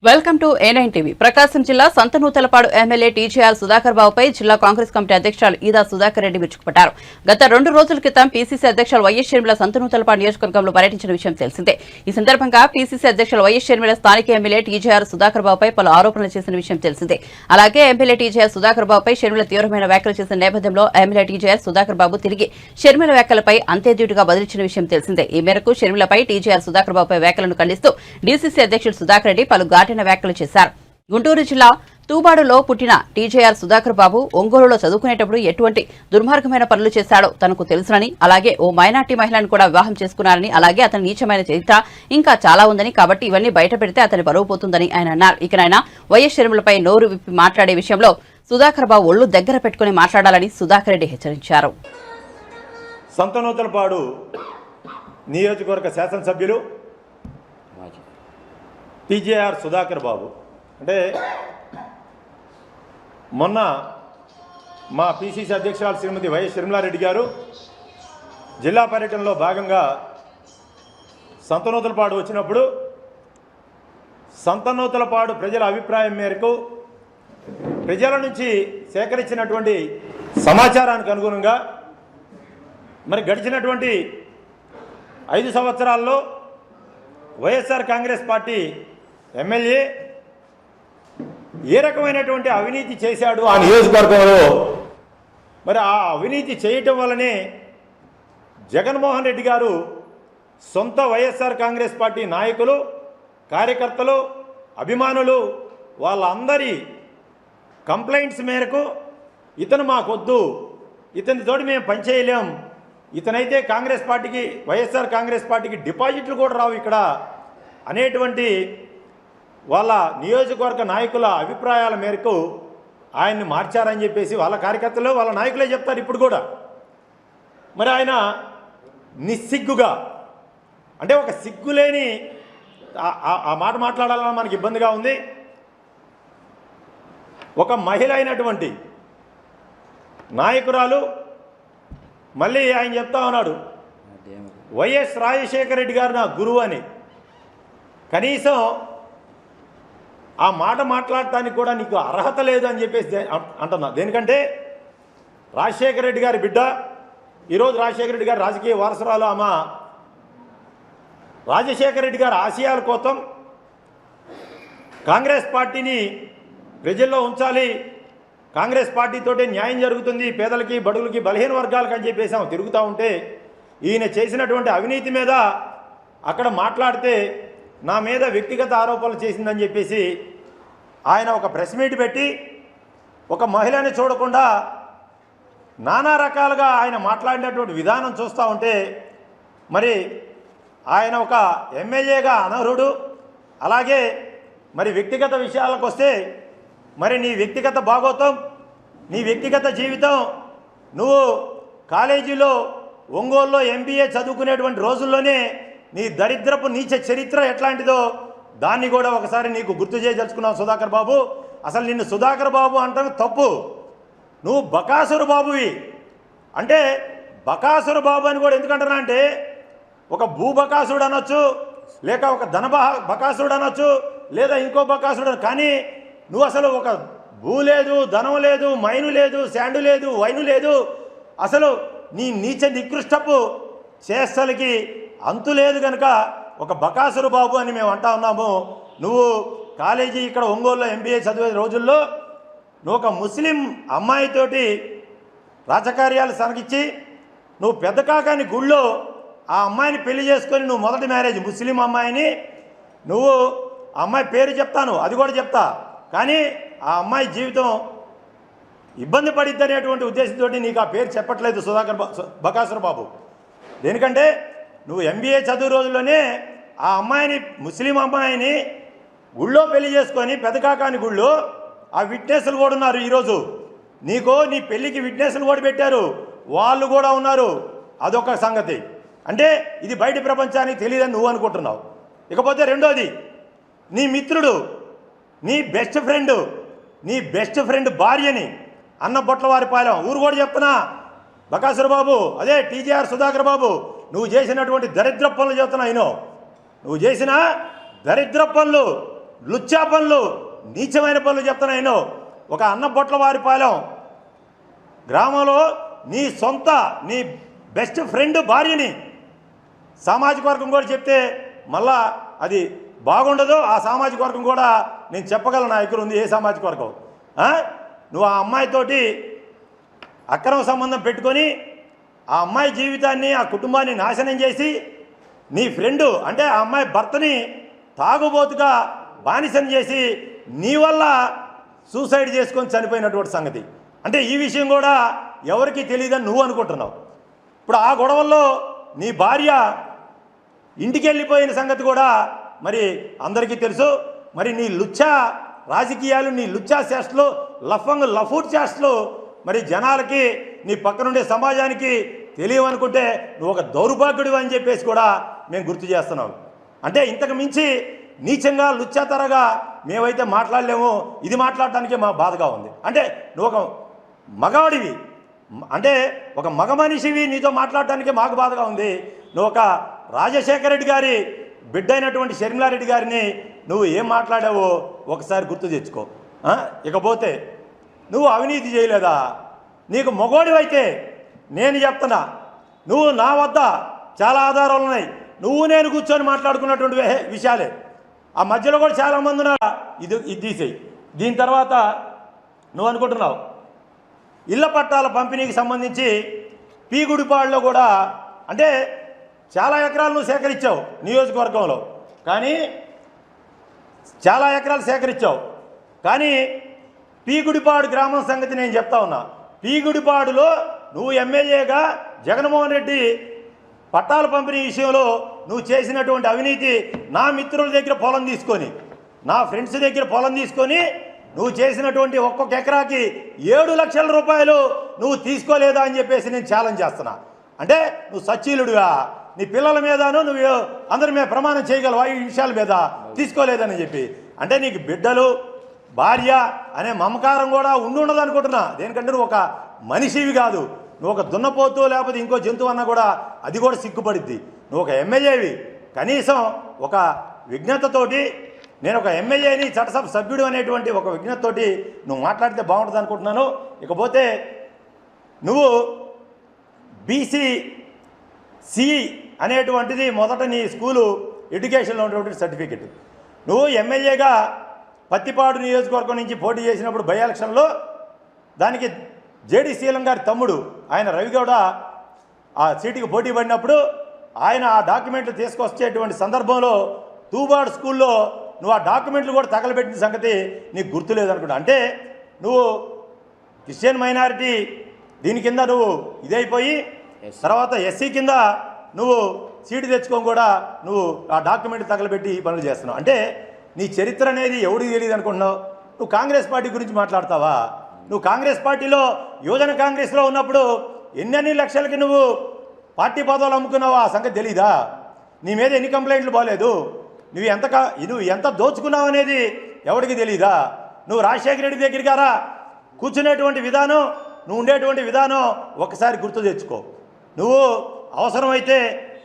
Welcome to A9 TV. Prakasam జిల్లా Santhanuthalapadu MLA TGR Sudhakar బాబుపై జిల్లా కాంగ్రెస్ కమిటీ అధ్యక్షులు ఈదా సుధాకర్ రెడ్డి విరుచుకుపడ్డారు. గత 2 రోజుల క్రితం పీసీసీ అధ్యక్షులు వైఎస్ షర్మిల సంతనూతలపాడు నియోజకవర్గంలో పర్యటించిన విషయం తెలిసిందే. ఈ సందర్భంగా పీసీసీ అధ్యక్షులు వైఎస్ షర్మిల స్థానిక ఎమ్మెల్యే టీజీఆర్ సుధాకర్ బాబుపై పలు ఆరోపణలు చేసిన విషయం తెలిసిందే. అలాగే ఎమ్మెల్యే టీజీఆర్ సుధాకర్ బాబుపై షర్మిల తీవ్రమైన వ్యాఖ్యలు చేసిన నేపథ్యంలో ఎమ్మెల్యే టీజీఆర్ సుధాకర్ బాబు తిరిగి షర్మిల వ్యాఖ్యలపై అంతేద్యుడిగా బదిలించిన విషయం తెలిసిందే. ఈ మేరకు షర్మిలపై టీజీఆర్ సుధాకర్ బాబుపై వ్యాఖ్యలను ఖండిస్తూ డీసీసీ అధ్యక్షులు సుధాకర్ రెడ్డి పలు ఘాటైన వ్యాఖ్యలు చేశారు. గుంటూరు జిల్లా తూబాడులో పుట్టిన టీజేఆర్ సుధాకర్ బాబు ఒంగోలులో చదువుకునేటప్పుడు ఎటువంటి దుర్మార్గమైన పనులు చేశాడో తనకు తెలుసునని, అలాగే ఓ మైనార్టీ మహిళను కూడా వివాహం చేసుకున్నారని, అలాగే అతని నీచమైన చరిత్ర ఇంకా చాలా ఉందని, కాబట్టి ఇవన్నీ బయట పెడితే అతని బరువు పోతుందని ఆయన అన్నారు. ఇకనైనా వైఎస్ షర్మిలపై నోరు విప్పి మాట్లాడే విషయంలో సుధాకర్ బాబు ఒళ్లు దగ్గర పెట్టుకుని మాట్లాడాలని సుధాకర్ రెడ్డి హెచ్చరించారు. సంతనూతలపాడు నియోజకవర్గ శాసనసభ్యులు టీజేఆర్ సుధాకర్ బాబు అంటే మొన్న మా పీసీసీ అధ్యక్షురాలు శ్రీమతి వైఎస్ షర్మిలారెడ్డి గారు జిల్లా పర్యటనలో భాగంగా సంతనూతలపాడు వచ్చినప్పుడు సంతనూతలపాడు ప్రజల అభిప్రాయం మేరకు ప్రజల నుంచి సేకరించినటువంటి సమాచారానికి అనుగుణంగా మరి గడిచినటువంటి 5 సంవత్సరాల్లో వైఎస్ఆర్ కాంగ్రెస్ పార్టీ ఎమ్మెల్యే ఏ రకమైనటువంటి అవినీతి చేశాడు ఆ నియోజకవర్గంలో, మరి ఆ అవినీతి చేయటం వల్లనే జగన్మోహన్ రెడ్డి గారు సొంత వైఎస్ఆర్ కాంగ్రెస్ పార్టీ నాయకులు, కార్యకర్తలు, అభిమానులు వాళ్ళందరి కంప్లైంట్స్ మేరకు ఇతను మాకొద్దు, ఇతనితోటి మేము పనిచేయలేం, ఇతనైతే కాంగ్రెస్ పార్టీకి వైఎస్ఆర్ కాంగ్రెస్ పార్టీకి డిపాజిట్లు కూడా రావు ఇక్కడ అనేటువంటి వాళ్ళ నియోజకవర్గ నాయకుల అభిప్రాయాల మేరకు ఆయన్ని మార్చారని చెప్పేసి వాళ్ళ కార్యకర్తలు వాళ్ళ నాయకులే చెప్తారు ఇప్పుడు కూడా. మరి ఆయన నిస్సిగ్గుగా అంటే ఒక సిగ్గులేని ఆ మాట మాట్లాడాలని మనకి ఇబ్బందిగా ఉంది. ఒక మహిళ అయినటువంటి నాయకురాలు మళ్ళీ ఆయన చెప్తా ఉన్నాడు వైఎస్ రాజశేఖర రెడ్డి గారు నా గురువు అని. కనీసం ఆ మాట మాట్లాడటానికి కూడా నీకు అర్హత లేదు అని చెప్పేసి అంటున్నా. దేనికంటే రాజశేఖర రెడ్డి గారి బిడ్డ, ఈరోజు రాజశేఖర రెడ్డి గారి రాజకీయ వారసురాలు ఆమె. రాజశేఖర రెడ్డి గారి ఆశయాల కోసం కాంగ్రెస్ పార్టీని ప్రజల్లో ఉంచాలి, కాంగ్రెస్ పార్టీతోటే న్యాయం జరుగుతుంది పేదలకి, బడుగులకి, బలహీన వర్గాలకు అని చెప్పేసి ఆమె తిరుగుతూ ఉంటే ఈయన చేసినటువంటి అవినీతి మీద అక్కడ మాట్లాడితే నా మీద వ్యక్తిగత ఆరోపణలు చేసిందని చెప్పేసి ఆయన ఒక ప్రెస్ మీట్ పెట్టి ఒక మహిళని చూడకుండా నానా రకాలుగా ఆయన మాట్లాడినటువంటి విధానం చూస్తూ ఉంటే మరి ఆయన ఒక ఎమ్మెల్యేగా అనర్హుడు. అలాగే మరి వ్యక్తిగత విషయాలకు వస్తే మరి నీ వ్యక్తిగత భాగోతం, నీ వ్యక్తిగత జీవితం, నువ్వు కాలేజీలో ఒంగోలులో MBA చదువుకునేటువంటి రోజుల్లోనే నీ దరిద్రపు నీచ చరిత్ర ఎట్లాంటిదో దాన్ని కూడా ఒకసారి నీకు గుర్తు చేయదలుచుకున్నావు సుధాకర్ బాబు. అసలు నిన్ను సుధాకర్ బాబు అంటాం తప్పు, నువ్వు బకాసురు బాబువి. అంటే బకాసురు బాబు అని కూడా ఎందుకంటున్నా అంటే ఒక భూబకాసుడు అనొచ్చు, లేక ఒక బకాసుడు అనొచ్చు, లేదా ఇంకో బకాసుడు. కానీ నువ్వు అసలు ఒక భూ లేదు, ధనం లేదు, మైను లేదు, శాండు లేదు, వైను లేదు. అసలు నీ నీచ నికృష్టపు చేష్టలకి అంతు లేదు కనుక ఒక బకాసురు బాబు అని మేము అంటా ఉన్నాము. నువ్వు కాలేజీ ఇక్కడ ఒంగోలులో MBA చదివే రోజుల్లో నువ్వు ఒక ముస్లిం అమ్మాయితోటి రాజకార్యాలు సనగిచ్చి నువ్వు పెద్ద కాకాని గుళ్ళో ఆ అమ్మాయిని పెళ్లి చేసుకొని నువ్వు మొదటి మ్యారేజ్ ముస్లిం అమ్మాయిని, నువ్వు ఆ అమ్మాయి పేరు చెప్తాను అది కూడా చెప్తా, కానీ ఆ అమ్మాయి జీవితం ఇబ్బంది పడిద్ది అనేటువంటి ఉద్దేశంతో నీకు ఆ పేరు చెప్పట్లేదు బకాసురు బాబు. దేనికంటే నువ్వు MBA చదువు రోజుల్లోనే ఆ అమ్మాయిని, ముస్లిం అమ్మాయిని గుళ్ళో పెళ్లి చేసుకొని పెదకాకాని గుళ్ళో ఆ విట్నెస్లు కూడా ఉన్నారు. ఈరోజు నీకు నీ పెళ్ళికి విట్నెస్లు కూడా పెట్టారు, వాళ్ళు కూడా ఉన్నారు. అదొక సంగతి. అంటే ఇది బయట ప్రపంచానికి తెలియదని నువ్వు అనుకుంటున్నావు. ఇకపోతే రెండోది, నీ మిత్రుడు, నీ బెస్ట్ ఫ్రెండ్ భార్యని అన్నబొట్లవారిపాలెం ఊరు కూడా చెప్తున్నా బకాసురు బాబు, అదే టీజీఆర్ సుధాకర్ బాబు, నువ్వు చేసినటువంటి దరిద్ర పనులు చెప్తున్నా. నువ్వు చేసిన దరిద్ర పనులు లుచ్చా పనులు, నీచమైన పనులు చెప్తున్నా నేను. ఒక అన్నబొట్లవారిపాలెం గ్రామంలో నీ బెస్ట్ ఫ్రెండ్ భార్యని సామాజిక వర్గం కూడా చెప్తే మళ్ళా అది బాగుండదు. ఆ సామాజిక వర్గం కూడా నేను చెప్పగలను నా దగ్గర ఉంది ఏ సామాజిక వర్గం. నువ్వు ఆ అమ్మాయితోటి అక్రమ సంబంధం పెట్టుకొని ఆ అమ్మాయి జీవితాన్ని, ఆ కుటుంబాన్ని నాశనం చేసి నీ ఫ్రెండు అంటే ఆ అమ్మాయి భర్తని తాగుబోతుగా బానిసని చేసి నీ వల్ల సూసైడ్ చేసుకొని చనిపోయినటువంటి సంగతి. అంటే ఈ విషయం కూడా ఎవరికి తెలియదని నువ్వు అనుకుంటున్నావు. ఇప్పుడు ఆ గొడవల్లో నీ భార్య ఇంటికి వెళ్ళిపోయిన సంగతి కూడా మరి అందరికీ తెలుసు. మరి నీ లుచ్చా రాజకీయాలు, నీ లుచ్చా చేష్టలు, లఫూట్ చేష్టలు మరి జనాలకి, నీ పక్కనుండే సమాజానికి తెలియవనుకుంటే నువ్వు ఒక దౌర్భాగ్యుడివి అని చెప్పేసి కూడా మేము గుర్తు చేస్తున్నాం. అంటే ఇంతకు మించి నీచంగా లుచ్చాతరగా మేమైతే మాట్లాడలేము. ఇది మాట్లాడటానికే మా బాధగా ఉంది. అంటే నువ్వు ఒక మగవాడివి, అంటే ఒక మగ మనిషివి, నీతో మాట్లాడటానికే మాకు బాధగా ఉంది. నువ్వు ఒక రాజశేఖర రెడ్డి గారి బిడ్డ అయినటువంటి షర్మిలారెడ్డి గారిని నువ్వు ఏం మాట్లాడావో ఒకసారి గుర్తు తెచ్చుకో. ఇకపోతే నువ్వు అవినీతి చేయలేదా? నీకు మొగోడివైతే నేను చెప్తున్నా, నువ్వు నా వద్ద చాలా ఆధారాలు ఉన్నాయి. నువ్వు నేను కూర్చొని మాట్లాడుకున్నటువంటి విషయాలే. ఆ మధ్యలో కూడా చాలామంది ఉన్నారు. ఇది తీసేయి. దీని తర్వాత నువ్వు అనుకుంటున్నావు ఇళ్ల పట్టాల పంపిణీకి సంబంధించి పీగుడిపాడులో కూడా అంటే చాలా ఎకరాలు నువ్వు సేకరించావు నియోజకవర్గంలో, కానీ చాలా ఎకరాలు సేకరించావు. కానీ పీగుడిపాడు గ్రామం సంగతి నేను చెప్తా ఉన్నా. పీగుడిపాడులో నువ్వు ఎమ్మెల్యేగా జగన్మోహన్ రెడ్డి పట్టాల పంపిణీ విషయంలో నువ్వు చేసినటువంటి అవినీతి, నా మిత్రుల దగ్గర పొలం తీసుకొని, నా ఫ్రెండ్స్ దగ్గర పొలం తీసుకొని నువ్వు చేసినటువంటి ఒక్కొక్క ఎకరాకి 7 లక్షల రూపాయలు నువ్వు తీసుకోలేదా అని చెప్పేసి నేను ఛాలెంజ్ చేస్తున్నా. అంటే నువ్వు సచ్చీలుడిగా నీ పిల్లల మీదను నువ్వు అందరి మీద ప్రమాణం చేయగలవా ఈ విషయాల మీద తీసుకోలేదని చెప్పి? అంటే నీకు బిడ్డలు, భార్య అనే మమకారం కూడా ఉండదు అనుకుంటున్నా. దేనికంటే నువ్వు ఒక మనిషివి కాదు, నువ్వు ఒక దున్నపోతు లేకపోతే ఇంకో జంతువు అన్నా కూడా అది కూడా సిగ్గుపడిద్ది. నువ్వు ఒక ఎమ్మెల్యేవి, కనీసం ఒక విజ్ఞతతోటి నేను ఒక ఎమ్మెల్యేని చట్టసభ సభ్యుడు అనేటువంటి ఒక విజ్ఞతతోటి నువ్వు మాట్లాడితే బాగుంటుంది అనుకుంటున్నాను. ఇకపోతే నువ్వు BCC అనేటువంటిది మొదట నీ స్కూలు ఎడ్యుకేషన్లో ఉన్నటువంటి సర్టిఫికెట్. నువ్వు ఎమ్మెల్యేగా పత్తిపాడు నియోజకవర్గం నుంచి పోటీ చేసినప్పుడు బై ఎలక్షన్లో దానికి జేడి శీలం గారి తమ్ముడు ఆయన రవిగౌడ ఆ సీటుకి పోటీ పడినప్పుడు ఆయన ఆ డాక్యుమెంట్లు తీసుకొచ్చేటువంటి సందర్భంలో తూబాడు స్కూల్లో నువ్వు ఆ డాక్యుమెంట్లు కూడా తగలబెట్టిన సంగతి నీకు గుర్తులేదనుకుంటా. అంటే నువ్వు క్రిస్టియన్ మైనారిటీ దీని కింద నువ్వు ఇదైపోయి తర్వాత ఎస్సీ కింద నువ్వు సీటు తెచ్చుకొని కూడా నువ్వు ఆ డాక్యుమెంట్ తగలబెట్టి ఈ పనులు చేస్తున్నావు. అంటే నీ చరిత్ర అనేది ఎవడికి తెలియదు అనుకుంటున్నావు. నువ్వు కాంగ్రెస్ పార్టీ గురించి మాట్లాడతావా? నువ్వు కాంగ్రెస్ పార్టీలో యువజన కాంగ్రెస్లో ఉన్నప్పుడు ఎన్ని లక్షలకి నువ్వు పార్టీ పదవులు అమ్ముకున్నావా ఆ సంగతి తెలీదా? నీ మీద ఎన్ని కంప్లైంట్లు బాలేదు, నువ్వు ఎంత దోచుకున్నావు అనేది ఎవరికి తెలీదా? నువ్వు రాజశేఖర రెడ్డి దగ్గర గారా కూర్చునేటువంటి విధానం, నువ్వు ఉండేటువంటి విధానం ఒకసారి గుర్తు తెచ్చుకో. నువ్వు అవసరమైతే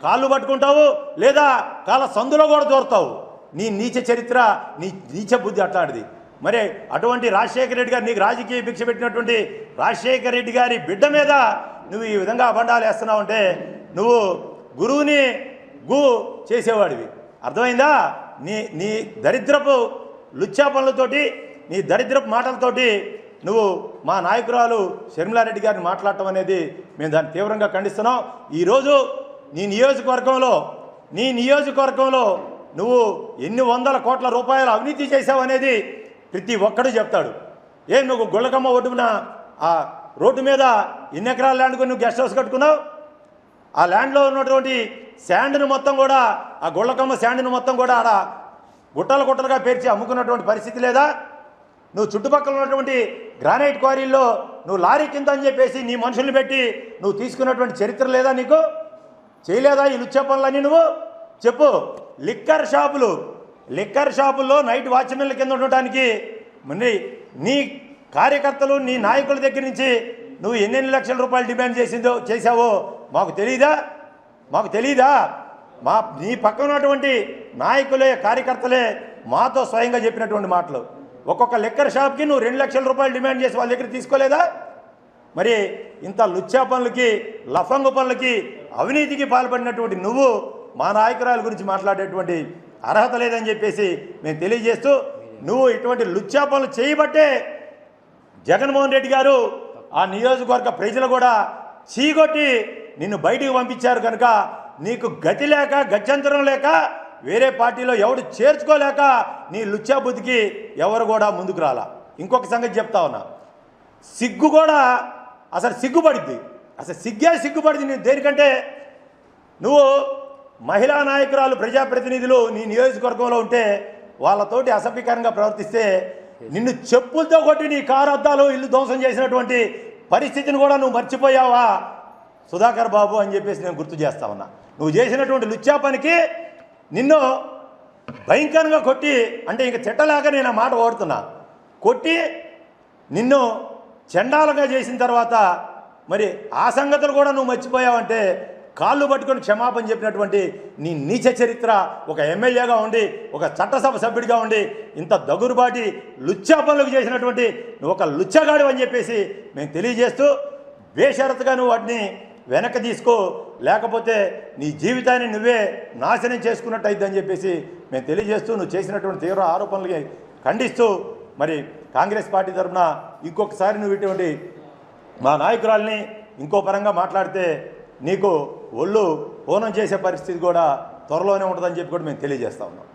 కాళ్ళు పట్టుకుంటావు, లేదా కాళ్ళ సందులో కూడా దూరతావు. నీ నీచ చరిత్ర, నీ నీచ బుద్ధి అట్లాంటిది. మరి అటువంటి రాజశేఖర రెడ్డి గారు, నీకు రాజకీయ భిక్ష పెట్టినటువంటి రాజశేఖర రెడ్డి గారి బిడ్డ మీద నువ్వు ఈ విధంగా అబండాలు వేస్తున్నావు అంటే నువ్వు గురువుని చేసేవాడివి. అర్థమైందా? నీ దరిద్రపు లుచ్చా పనులతోటి, నీ దరిద్రపు మాటలతోటి నువ్వు మా నాయకురాలు షర్మిలారెడ్డి గారిని మాట్లాడటం అనేది మేము దాన్ని తీవ్రంగా ఖండిస్తున్నాం. ఈరోజు నీ నియోజకవర్గంలో నువ్వు ఎన్ని వందల కోట్ల రూపాయలు అవినీతి చేశావు అనేది ప్రతి ఒక్కడు చెప్తాడు. ఏం నువ్వు గుళ్ళకమ్మ ఒడ్డున ఆ రోడ్డు మీద ఎన్ని ఎకరాల ల్యాండ్ కొని నువ్వు గెస్ట్ హౌస్ కట్టుకున్నావు? ఆ ల్యాండ్లో ఉన్నటువంటి శాండ్ను మొత్తం కూడా, ఆ గుళ్ళకమ్మ శాండ్ను మొత్తం కూడా ఆడ గుట్టలుగా పేర్చి అమ్ముకున్నటువంటి పరిస్థితి లేదా? నువ్వు చుట్టుపక్కల ఉన్నటువంటి గ్రానైట్ క్వారీల్లో నువ్వు లారీ కింద అని చెప్పేసి నీ మనుషుల్ని పెట్టి నువ్వు తీసుకున్నటువంటి చరిత్ర లేదా? నీకు చేయలేదా ఈ లుచ్చా పనులన్నీ? నువ్వు చెప్పు. లిక్కర్ షాపుల్లో నైట్ వాచ్మెన్ల కింద ఉండటానికి నీ కార్యకర్తలు, నీ నాయకుల దగ్గర నుంచి నువ్వు ఎన్ని లక్షల రూపాయలు డిమాండ్ చేశావో మాకు తెలీదా? నీ పక్కన ఉన్నటువంటి నాయకులే, కార్యకర్తలే మాతో స్వయంగా చెప్పినటువంటి మాటలు. ఒక్కొక్క లిక్కర్ షాప్కి నువ్వు 2 లక్షల రూపాయలు డిమాండ్ చేసి వాళ్ళ దగ్గర తీసుకోలేదా? మరి ఇంత లుచ్చా పనులకి, లఫంగు పనులకి, అవినీతికి పాల్పడినటువంటి నువ్వు మా నాయకురాల గురించి మాట్లాడేటువంటి అర్హత లేదని చెప్పేసి మేము తెలియజేస్తూ, నువ్వు ఇటువంటి లుచ్చా పనులు చేయబట్టే జగన్మోహన్ రెడ్డి గారు ఆ నియోజకవర్గ ప్రజలు కూడా చీకొట్టి నిన్ను బయటికి పంపించారు. కనుక నీకు గతి లేక, గత్యంతరం లేక, వేరే పార్టీలో ఎవడు చేర్చుకోలేక నీ లుచ్చా బుద్ధికి ఎవరు కూడా ముందుకు రాలా. ఇంకొక సంగతి చెప్తా ఉన్నా, సిగ్గు కూడా అసలు సిగ్గుపడిద్ది. అసలు సిగ్గుపడింది నేను దేనికంటే, నువ్వు మహిళా నాయకురాలు, ప్రజాప్రతినిధులు నీ నియోజకవర్గంలో ఉంటే వాళ్ళతోటి అసభ్యకరంగా ప్రవర్తిస్తే నిన్ను చెప్పులతో కొట్టి నీ కారు అద్దాలు, ఇల్లు ధ్వంసం చేసినటువంటి పరిస్థితిని కూడా నువ్వు మర్చిపోయావా సుధాకర్ బాబు అని చెప్పేసి నేను గుర్తు చేస్తా ఉన్నా. నువ్వు చేసినటువంటి లుచ్చా పనికి నిన్ను భయంకరంగా కొట్టి, అంటే ఇంక తిట్టలేక నేను ఆ మాట ఓడుతున్నా, కొట్టి నిన్ను చండాలంగా చేసిన తర్వాత మరి ఆ సంగతులు కూడా నువ్వు మర్చిపోయావంటే కాళ్ళు పట్టుకొని క్షమాపణ చెప్పినటువంటి నీ నీచ చరిత్ర, ఒక ఎమ్మెల్యేగా ఉండి, ఒక చట్టసభ సభ్యుడిగా ఉండి ఇంత దగురుబాటి లుచ్చా పనులకు చేసినటువంటి నువ్వు ఒక లుచ్చగాడు అని చెప్పేసి మేము తెలియజేస్తూ, బేషరతుగా నువ్వు వాటిని వెనక్కి తీసుకో, లేకపోతే నీ జీవితాన్ని నువ్వే నాశనం చేసుకున్నట్టు అయిద్దని చెప్పేసి మేము తెలియజేస్తూ, నువ్వు చేసినటువంటి తీవ్ర ఆరోపణలకి ఖండిస్తూ, మరి కాంగ్రెస్ పార్టీ తరఫున ఇంకొకసారి నువ్వు ఇటువంటి మా నాయకురాల్ని ఇంకో పరంగా మాట్లాడితే నీకు ఒళ్ళు హోనం చేసే పరిస్థితి కూడా త్వరలోనే ఉంటుందని చెప్పి కూడా మేము తెలియజేస్తా ఉన్నాం.